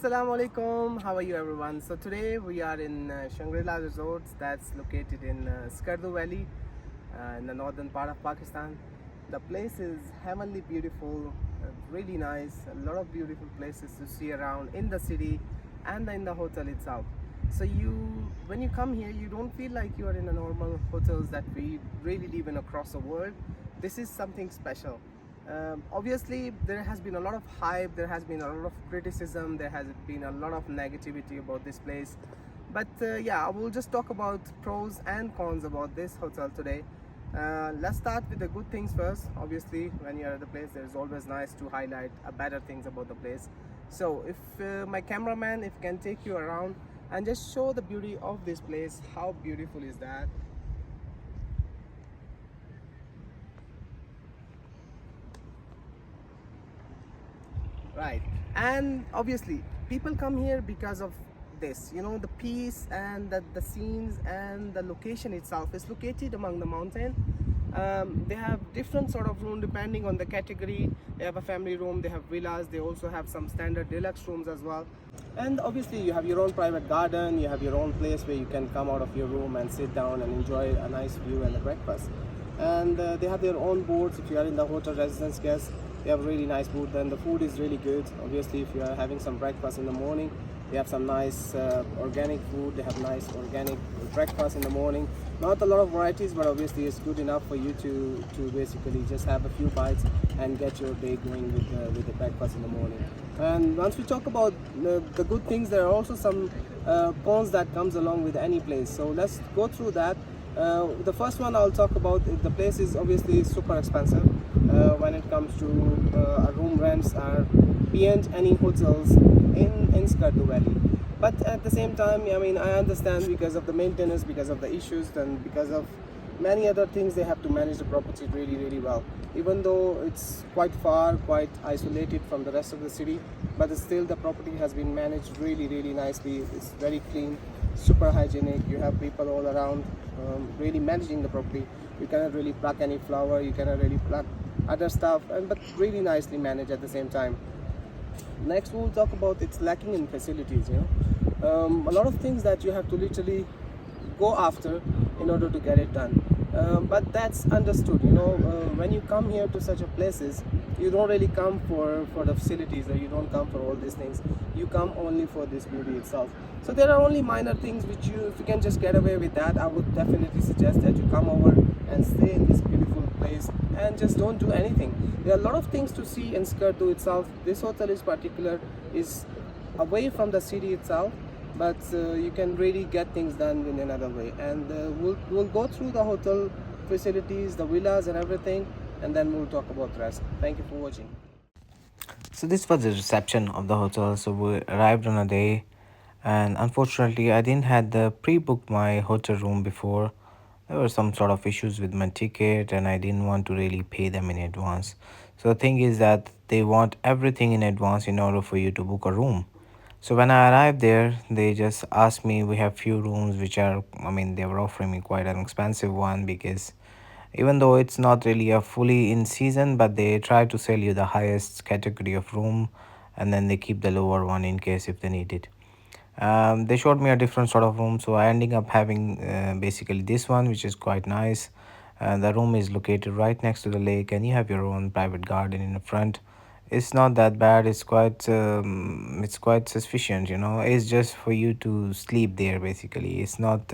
Assalamu alaikum. How are you, everyone? So today we are in Shangri-La Resorts that's located in Skardu Valley in the northern part of Pakistan. The place is heavenly beautiful, really nice. A lot of beautiful places to see around in the city and in the hotel itself. So when you come here, you don't feel like you are in a normal hotels that we really live in across the world. This is something special. Obviously, there has been a lot of hype, there has been a lot of criticism, there has been a lot of negativity about this place. But yeah, I will just talk about pros and cons about this hotel today. Let's start with the good things first. Obviously, when you're at the place, it's always nice to highlight better things about the place. So if my cameraman, if can take you around and just show the beauty of this place, how beautiful is that? Right. And obviously, people come here because of this, the peace and the scenes and the location itself is located among the mountain. They have different sort of room depending on the category. They have a family room, they have villas, they also have some standard deluxe rooms as well. And obviously you have your own private garden, you have your own place where you can come out of your room and sit down and enjoy a nice view and a breakfast. And they have their own boards. If you are in the hotel residence guest, they have really nice food, and the food is really good. Obviously, if you are having some breakfast in the morning, they have some nice organic food. They have nice organic breakfast in the morning. Not a lot of varieties, but obviously it's good enough for you to basically just have a few bites and get your day going with the breakfast in the morning. And once we talk about the good things, there are also some cons that comes along with any place. So let's go through that. The first one I'll talk about, the place is obviously super expensive when it comes to room rents are beyond any hotels in Skardu Valley. But at the same time, I mean, I understand because of the maintenance, because of the issues, and because of many other things, they have to manage the property really, really well. Even though it's quite far, quite isolated from the rest of the city, but still the property has been managed really, really nicely. It's very clean, super hygienic. You have people all around really managing the property. You cannot really pluck any flower, you cannot really pluck other stuff, but really nicely managed at the same time. Next we'll talk about it's lacking in facilities. A lot of things that you have to literally go after in order to get it done. But that's understood. When you come here to such a places, you don't really come for the facilities, or you don't come for all these things. You come only for this beauty itself. So there are only minor things which if you can just get away with that, I would definitely suggest that you come over and stay in this beautiful place and just don't do anything. There are a lot of things to see in Skardu itself. This hotel is particular, is away from the city itself, but you can really get things done in another way. And we'll go through the hotel facilities, the villas and everything, and then we'll talk about the rest. Thank you for watching. So this was the reception of the hotel. So we arrived on a day, and unfortunately, I didn't had the pre-booked my hotel room before. There were some sort of issues with my ticket, and I didn't want to really pay them in advance. So the thing is that they want everything in advance in order for you to book a room. So when I arrived there, they just asked me, we have few rooms which are, I mean, they were offering me quite an expensive one because even though it's not really a fully in season, but they try to sell you the highest category of room, and then they keep the lower one in case if they need it. They showed me a different sort of room, so I ending up having basically this one, which is quite nice. The room is located right next to the lake, and you have your own private garden in the front. It's not that bad. It's quite sufficient. It's just for you to sleep there. Basically, it's not.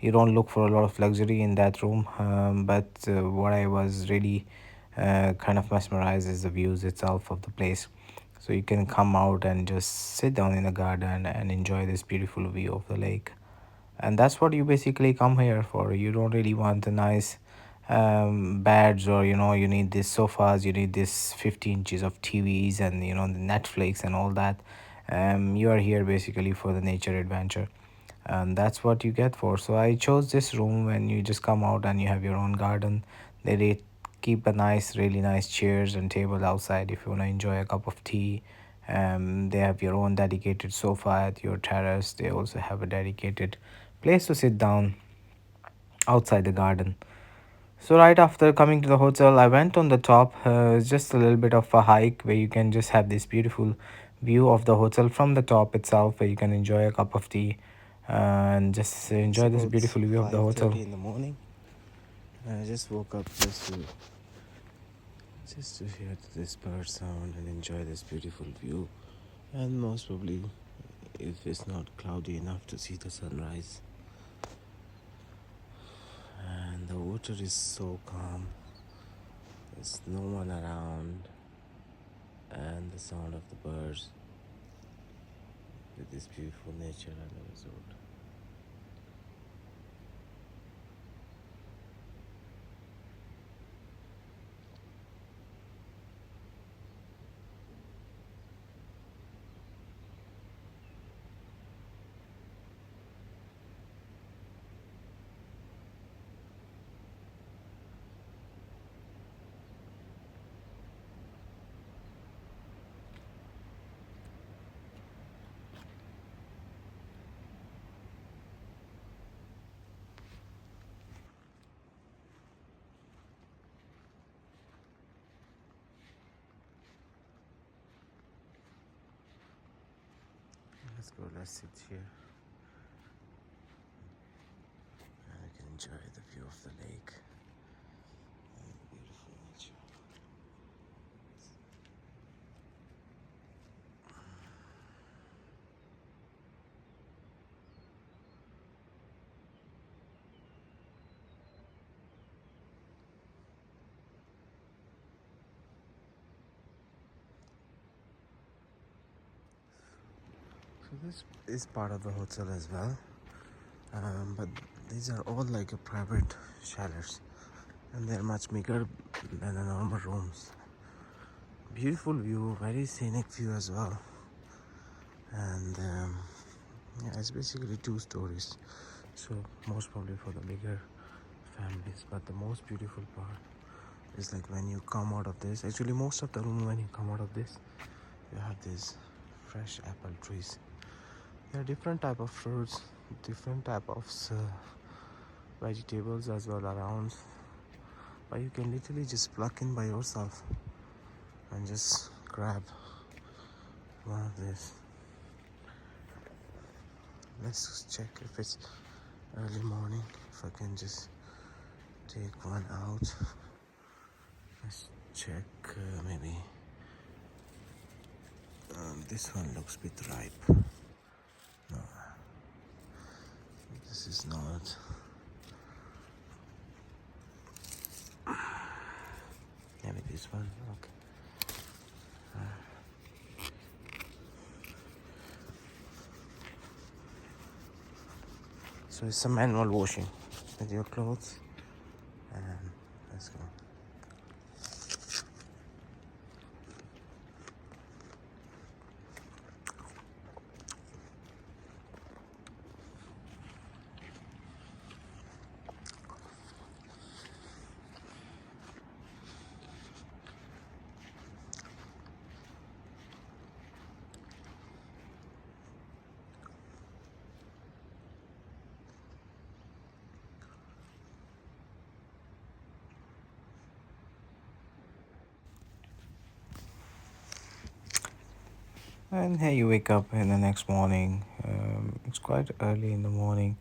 You don't look for a lot of luxury in that room. But what I was really kind of mesmerized is the views itself of the place. So you can come out and just sit down in the garden and enjoy this beautiful view of the lake. And that's what you basically come here for. You don't really want a nice beds, or you need these sofas, you need this 50 inches of TVs, and the Netflix and all that. You are here basically for the nature adventure, and that's what you get for. So I chose this room. When you just come out and you have your own garden, keep a nice, really nice chairs and table outside if you want to enjoy a cup of tea. They have your own dedicated sofa at your terrace. They also have a dedicated place to sit down outside the garden. So right after coming to the hotel, I went on the top. It's just a little bit of a hike where you can just have this beautiful view of the hotel from the top itself, where you can enjoy a cup of tea and just It's enjoy this about beautiful view of the hotel. 5:30 in the morning. I just woke up just to hear this bird sound and enjoy this beautiful view. And most probably, if it's not cloudy enough, to see the sunrise. And the water is so calm. There's no one around, and the sound of the birds with this beautiful nature and the resort. Let's go, let's sit here and we can enjoy the view of the lake and the beautiful nature. So this is part of the hotel as well, but these are all like a private chalets, and they're much bigger than the normal rooms. Beautiful view, very scenic view as well, and yeah, it's basically 2 stories, so most probably for the bigger families. But the most beautiful part is like when you come out of this. Actually, most of the room, when you come out of this, you have these fresh apple trees. There are different type of fruits, different type of vegetables as well around, but you can literally just pluck in by yourself and just grab one of these. Let's check if it's early morning, if I can just take one out. Let's check, maybe this one looks a bit ripe. No, this is not. Maybe this one. Okay. So it's a manual washing with your clothes, and let's go. And here you wake up in the next morning. It's quite early in the morning,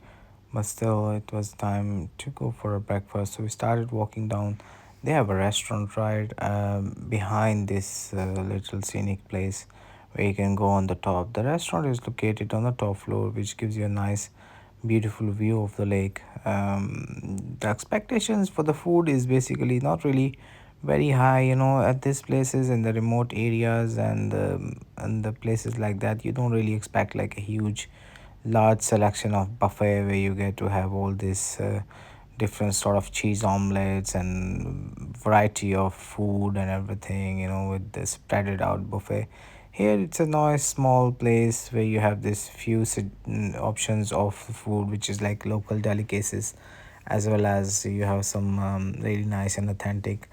but still, it was time to go for a breakfast. So we started walking down. They have a restaurant right behind this little scenic place where you can go on the top. The restaurant is located on the top floor, which gives you a nice, beautiful view of the lake. The expectations for the food is basically not really very high, at these places in the remote areas and the places like that. You don't really expect like a huge large selection of buffet where you get to have all this different sort of cheese omelets and variety of food and everything, with the spreaded out buffet. Here it's a nice small place where you have this few options of food, which is like local delicacies, as well as you have some really nice and authentic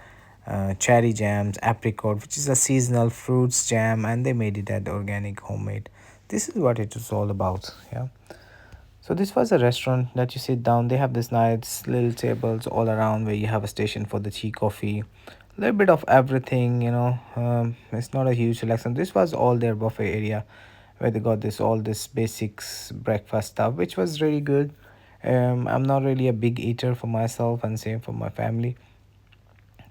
cherry jams, apricot, which is a seasonal fruits jam, and they made it at organic homemade. This is what it is all about. Yeah. So this was a restaurant that you sit down. They have this nice little tables all around where you have a station for the tea, coffee, little bit of everything, it's not a huge selection. This was all their buffet area where they got this all this basics breakfast stuff, which was really good. I'm not really a big eater for myself, and same for my family,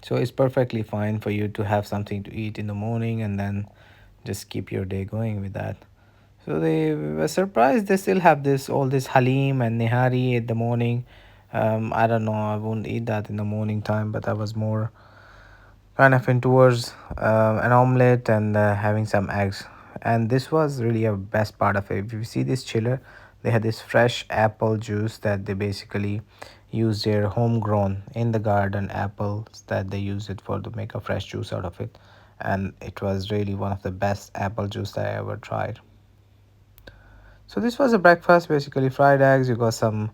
so it's perfectly fine for you to have something to eat in the morning and then just keep your day going with that. So they were surprised they still have this all this halim and nihari at the morning. I don't know, I won't eat that in the morning time, but I was more kind of in towards an omelette and having some eggs. And this was really a best part of it. If you see this chiller, they had this fresh apple juice that they basically use their homegrown in the garden apples that they use it for to make a fresh juice out of it. And it was really one of the best apple juice that I ever tried. So this was a breakfast, basically fried eggs. You got some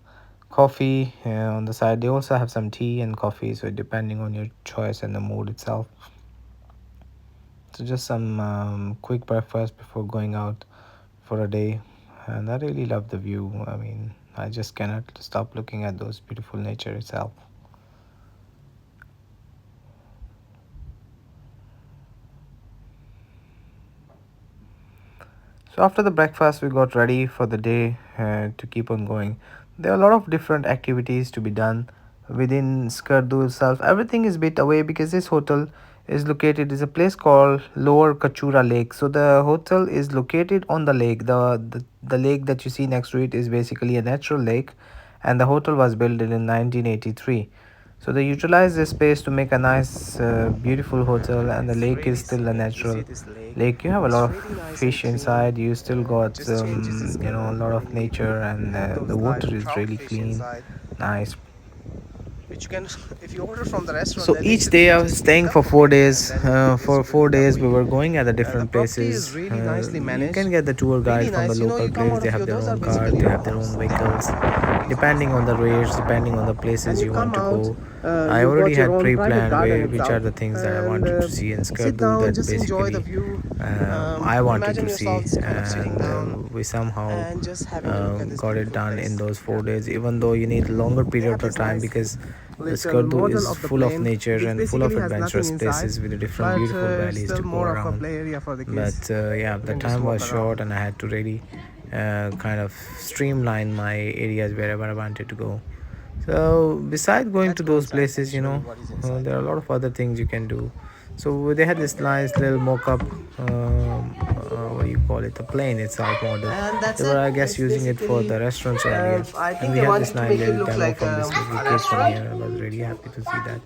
coffee on the side. They also have some tea and coffee, so depending on your choice and the mood itself. So just some quick breakfast before going out for a day, and I really love the view. I mean, I just cannot stop looking at those beautiful nature itself. So after the breakfast, we got ready for the day to keep on going. There are a lot of different activities to be done within Skardu itself. Everything is bit away because this hotel is located is a place called Lower Kachura Lake. So the hotel is located on the lake. The lake that you see next to it is basically a natural lake, and the hotel was built in 1983. So they utilize this space to make a nice, beautiful hotel, and the It's lake is really still a scenic. You see natural this lake. lake. You have a lot It's of really nice and fish clean. inside. You still got, Just changes its a color lot of accordingly. nature, and And the those water large is trout really fish clean, inside, nice. which you can, if you order from the restaurant, So then each actually day you I was just pick staying up for from four here and days. then you can For distribute four it that days, way. we were going at the The different property is places. really nicely You can managed, get the tour guide really from the nice. You know, local you come place. out They of have your, their those are own cars. basically They have their own rooms. vehicles, depending on the rates, depending on the places And you you want come to out, go. I you've already got your had own private pre-planned garden where which itself, are the things that I and wanted to see in sit Skardu down, that just enjoy the basically view. I wanted Imagine to see, yourself kind of sitting and down we somehow and just having a look at this got it beautiful done in place. those Yeah, 4 days. Even though you need longer they have period of this time nice because the little Skardu model is of the full of plane, nature which and full of basically has nothing adventurous inside, places with the different but beautiful valleys still to go more of a around. play area for the kids. But yeah, You the can just time walk was around. short and I had to really kind of streamline my areas wherever I wanted to go. So besides going Let's to go those inside and places, show you what is inside. there are a lot of other things you can do. So they had this nice little mock-up, what do you call it, a plane itself model. And that's They were, it. I guess, It's using it for basically, the restaurants earlier, I and think we they had this wanted to nice make it little look demo like from this little a kid from restaurant. here. I was really happy to see that.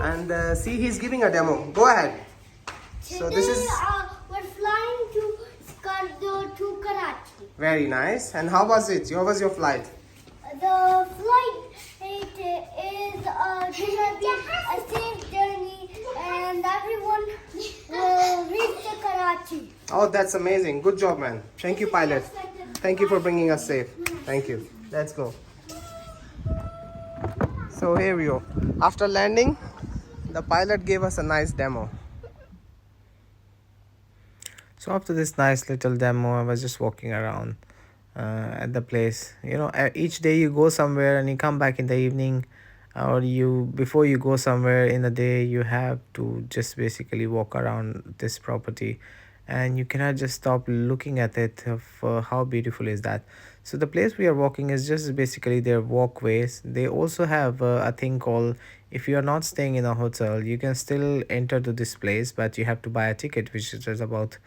And see, he's giving a demo. Go ahead. So this is we're flying to Skardu to Karachi. very nice. And how was it? How was your flight? The flight is gonna be a safe journey, and everyone will reach the Karachi. Oh, that's amazing. Good job, man. Thank you, pilot. Thank you for bringing us safe. Thank you. Let's go. So here we go. After landing, the pilot gave us a nice demo. So after this nice little demo, I was just walking around at the place. Each day you go somewhere and you come back in the evening, or you before you go somewhere in the day, you have to just basically walk around this property, and you cannot just stop looking at it of how beautiful is that. So the place we are walking is just basically their walkways. They also have a thing called, if you are not staying in a hotel, you can still enter to this place, but you have to buy a ticket, which is about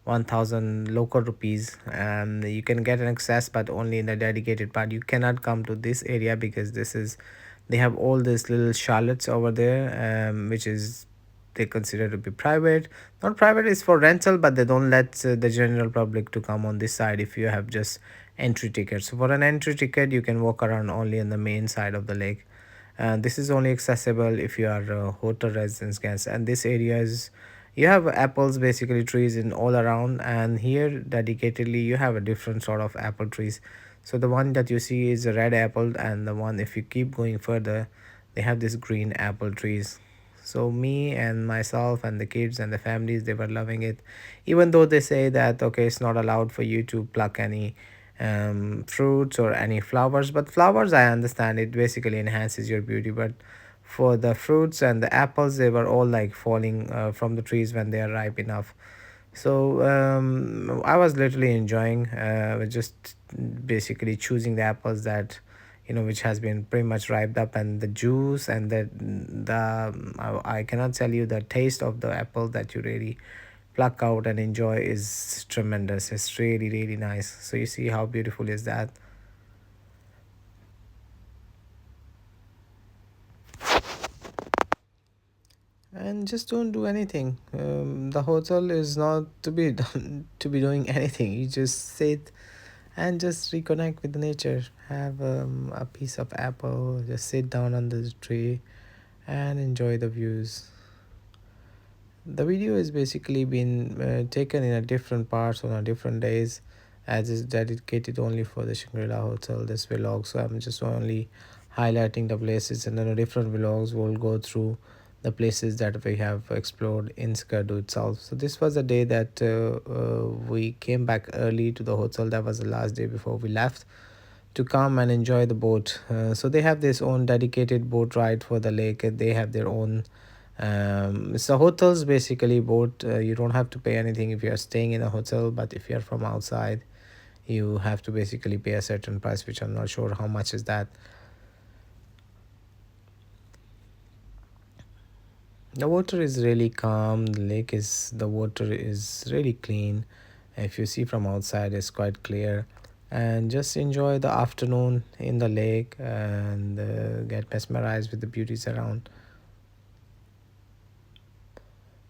1000 local rupees, and you can get an access but only in the dedicated part. You cannot come to this area because this is, they have all these little chalets over there, which is they consider to be private. Not private, is for rental, but they don't let the general public to come on this side if you have just entry tickets. So for an entry ticket you can walk around only on the main side of the lake. This is only accessible if you are a hotel residence guest, and this area is, you have apples basically trees in all around, and here dedicatedly you have a different sort of apple trees. So the one that you see is a red apple, and the one, if you keep going further, they have this green apple trees. So me and myself and the kids and the families, they were loving it, even though they say that okay, it's not allowed for you to pluck any fruits or any flowers. But flowers, I understand, it basically enhances your beauty, but for the fruits and the apples. They were all like falling from the trees when they are ripe enough. So I was literally enjoying just basically choosing the apples that which has been pretty much ripe up, and the juice and I cannot tell you the taste of the apple that you really pluck out and enjoy is tremendous. It's really really nice. So you see how beautiful is that. And just don't do anything. The hotel is not to be done to be doing anything. You just sit and just reconnect with the nature. Have a piece of apple, just sit down under the tree and enjoy the views. The video is basically been taken in a different parts on a different days, as is dedicated only for the Shangri-La hotel, this vlog. So I'm just only highlighting the places, and then the different vlogs will go through the places that we have explored in Skardu itself. So this was a day that we came back early to the hotel. That was the last day before we left to come and enjoy the boat. So they have this own dedicated boat ride for the lake. They have their own so hotels basically boat. You don't have to pay anything if you are staying in a hotel, but if you are from outside, you have to basically pay a certain price, which I'm not sure how much is that. The water is really calm. The water is really clean. If you see from outside, it's quite clear. And just enjoy the afternoon in the lake and get mesmerized with the beauties around.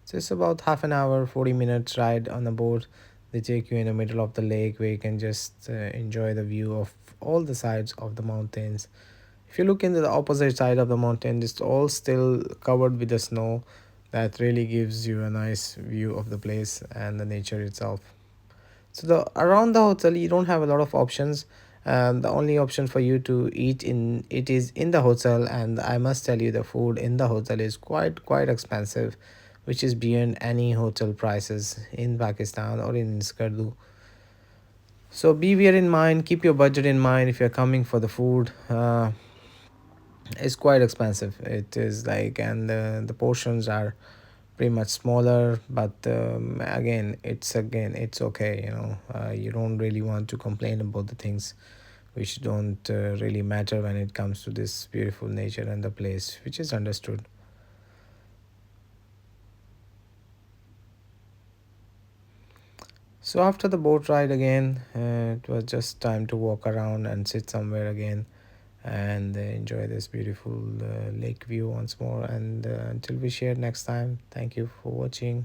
So it's about half an hour, 40 minutes ride on the boat. They take you in the middle of the lake where you can just enjoy the view of all the sides of the mountains. If you look into the opposite side of the mountain, it's all still covered with the snow. That really gives you a nice view of the place and the nature itself. So the around the hotel, you don't have a lot of options. The only option for you to eat in it is in the hotel, and I must tell you, the food in the hotel is quite expensive, which is beyond any hotel prices in Pakistan or in Skardu. So bear in mind, keep your budget in mind if you're coming for the food. It's quite expensive. It is like, and the portions are pretty much smaller, but it's okay. You don't really want to complain about the things which don't really matter when it comes to this beautiful nature and the place, which is understood. So after the boat ride again, it was just time to walk around and sit somewhere again and enjoy this beautiful lake view once more. And until we share next time, thank you for watching.